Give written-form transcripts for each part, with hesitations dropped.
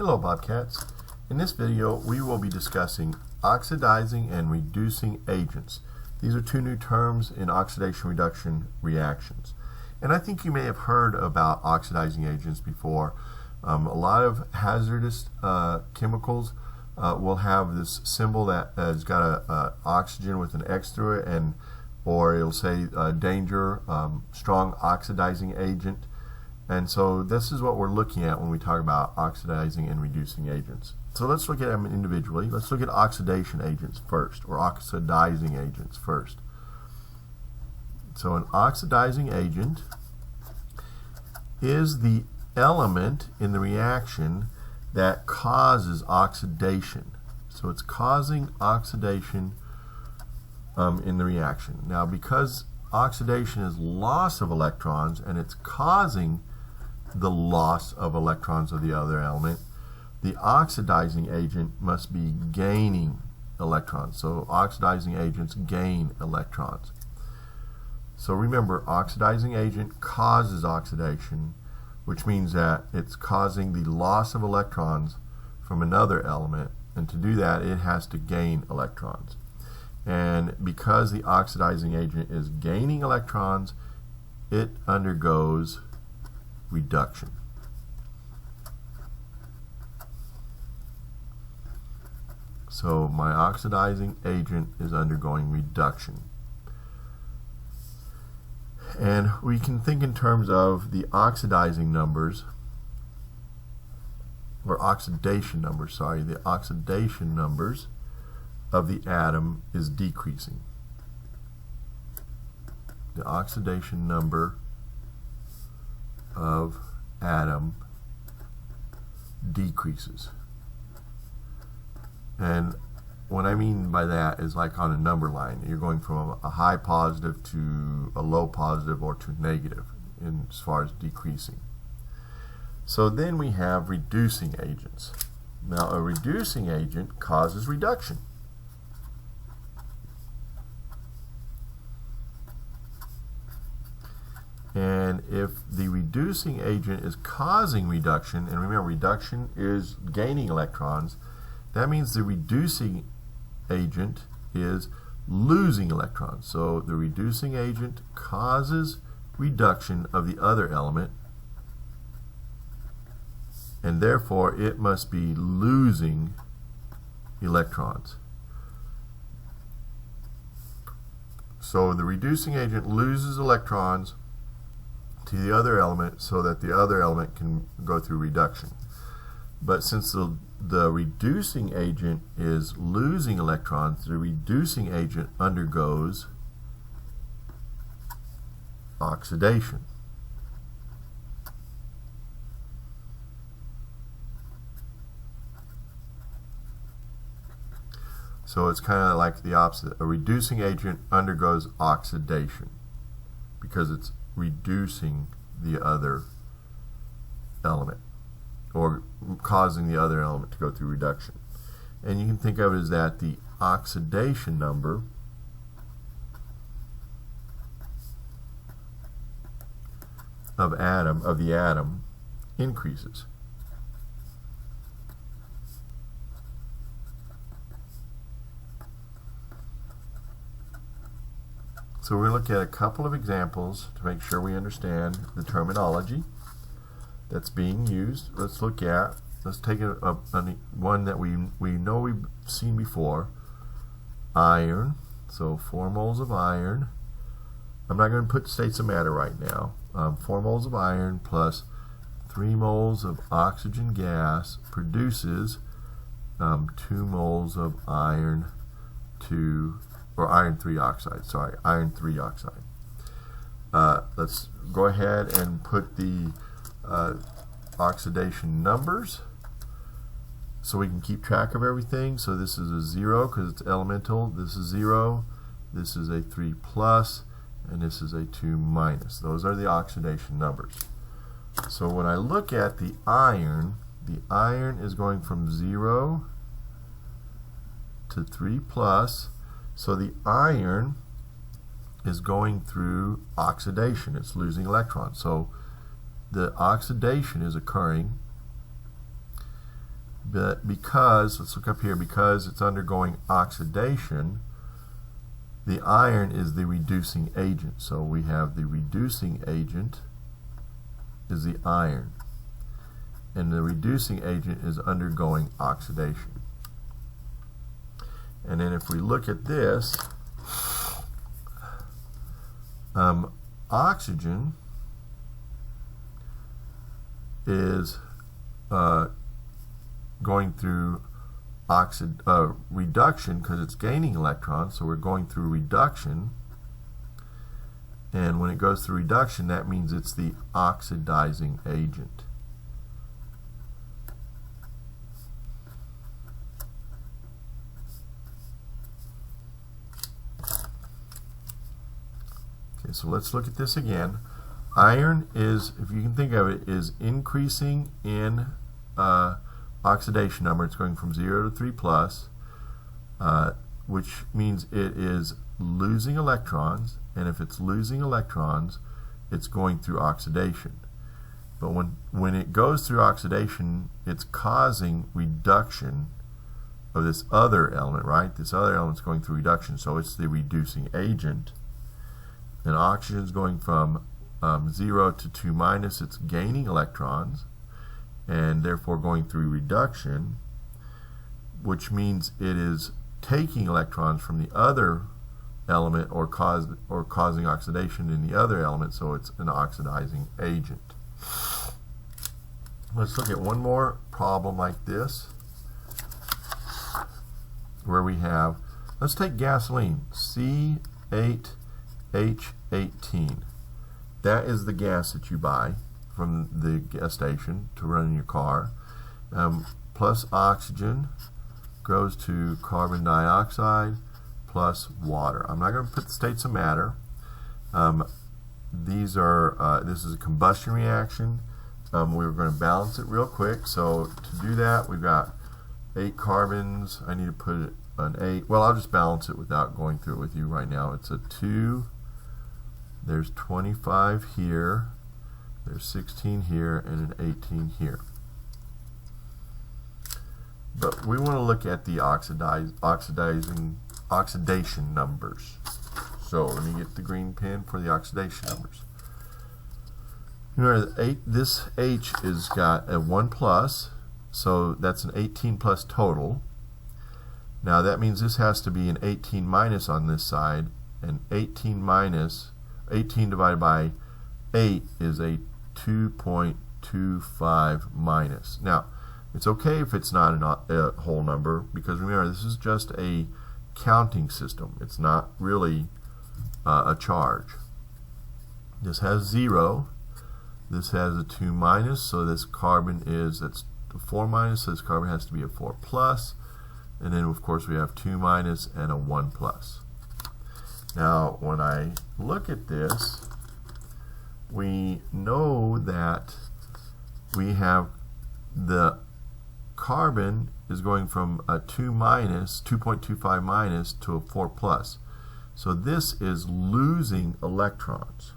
Hello Bobcats. In this video we will be discussing oxidizing and reducing agents. These are two new terms in oxidation reduction reactions. And I think you may have heard about oxidizing agents before. A lot of hazardous chemicals will have this symbol that has got a oxygen with an X through it, or it'll say danger, strong oxidizing agent. And so this is what we're looking at when we talk about oxidizing and reducing agents. So let's look at them individually. Let's look at oxidation agents first, or oxidizing agents first. So an oxidizing agent is the element in the reaction that causes oxidation. So it's causing oxidation in the reaction. Now, because oxidation is loss of electrons and it's causing the loss of electrons of the other element, the oxidizing agent must be gaining electrons. So oxidizing agents gain electrons. So remember, oxidizing agent causes oxidation, which means that it's causing the loss of electrons from another element, and to do that it has to gain electrons. And because the oxidizing agent is gaining electrons, it undergoes reduction. So my oxidizing agent is undergoing reduction. And we can think in terms of the oxidizing numbers, or oxidation numbers, sorry, the oxidation numbers of the atom is decreasing. The oxidation number of atom decreases. And what I mean by that is like on a number line. You're going from a high positive to a low positive or to negative as far as decreasing. So then we have reducing agents. Now a reducing agent causes reduction. And if the reducing agent is causing reduction, and remember reduction is gaining electrons, that means the reducing agent is losing electrons. So the reducing agent causes reduction of the other element, and therefore it must be losing electrons. So the reducing agent loses electrons to the other element so that the other element can go through reduction. But since the reducing agent is losing electrons, the reducing agent undergoes oxidation. So it's kind of like the opposite. A reducing agent undergoes oxidation because it's reducing the other element, or causing the other element to go through reduction. And you can think of it as that the oxidation number of the atom increases. So we're going to look at a couple of examples to make sure we understand the terminology that's being used. Let's take one that we know we've seen before. Iron. So 4 moles of iron. I'm not going to put states of matter right now. 4 moles of iron plus 3 moles of oxygen gas produces 2 moles of iron 3 oxide. Sorry, iron 3 oxide. Let's go ahead and put the oxidation numbers so we can keep track of everything. So this is a 0 because it's elemental. This is 0. This is a 3 plus, and this is a 2 minus. Those are the oxidation numbers. So when I look at the iron is going from 0 to 3 plus. So the iron is going through oxidation. It's losing electrons. So the oxidation is occurring, But because, let's look up here, because it's undergoing oxidation, the iron is the reducing agent. So we have the reducing agent is the iron, and the reducing agent is undergoing oxidation. And then if we look at this, oxygen is going through reduction because it's gaining electrons, so we're going through reduction, and when it goes through reduction, that means it's the oxidizing agent. Okay, so let's look at this again. Iron is, if you can think of it, is increasing in oxidation number. It's going from 0 to 3 plus, which means it is losing electrons, and if it's losing electrons, it's going through oxidation. But when it goes through oxidation, it's causing reduction of this other element, right? This other element's going through reduction, so it's the reducing agent. And oxygen is going from 0 to 2 minus, it's gaining electrons, and therefore going through reduction, which means it is taking electrons from the other element or causing oxidation in the other element, so it's an oxidizing agent. Let's look at one more problem like this, where we have, let's take gasoline, C8H18. That is the gas that you buy from the gas station to run in your car. Plus oxygen goes to carbon dioxide plus water. I'm not going to put the states of matter. This is a combustion reaction. We're going to balance it real quick. So to do that, we've got 8 carbons. I need to put an 8. Well, I'll just balance it without going through it with you right now. It's a 2. There's 25 here. There's 16 here and an 18 here. But we want to look at the oxidation numbers. So let me get the green pen for the oxidation numbers. Remember, this H has got a 1 plus, so that's an 18 plus total. Now that means this has to be an 18 minus on this side, and 18 divided by 8 is a 2.25 minus. Now, it's okay if it's not a whole number, because remember, this is just a counting system. It's not really a charge. This has 0. This has a 2 minus, so this carbon that's a 4 minus, so this carbon has to be a 4 plus. And then, of course, we have 2 minus and a 1 plus. Now, when I look at this, we know that we have the carbon is going from a 2 minus, 2.25 minus to a 4 plus. So this is losing electrons.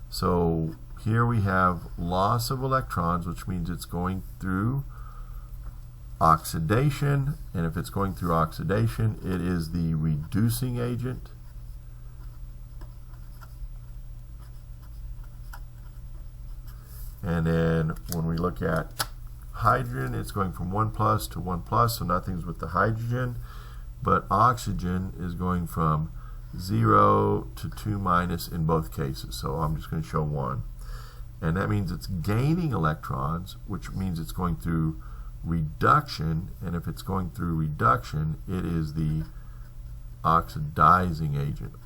So here we have loss of electrons, which means it's going through oxidation, and if it's going through oxidation, it is the reducing agent. And then when we look at hydrogen, it's going from 1 plus to 1 plus, so nothing's with the hydrogen. But oxygen is going from 0 to 2 minus in both cases, so I'm just going to show 1. And that means it's gaining electrons, which means it's going through reduction, and if it's going through reduction, it is the oxidizing agent.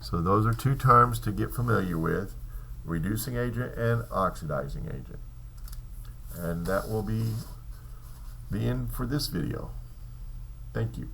So those are 2 terms to get familiar with: reducing agent and oxidizing agent. And that will be the end for this video. Thank you.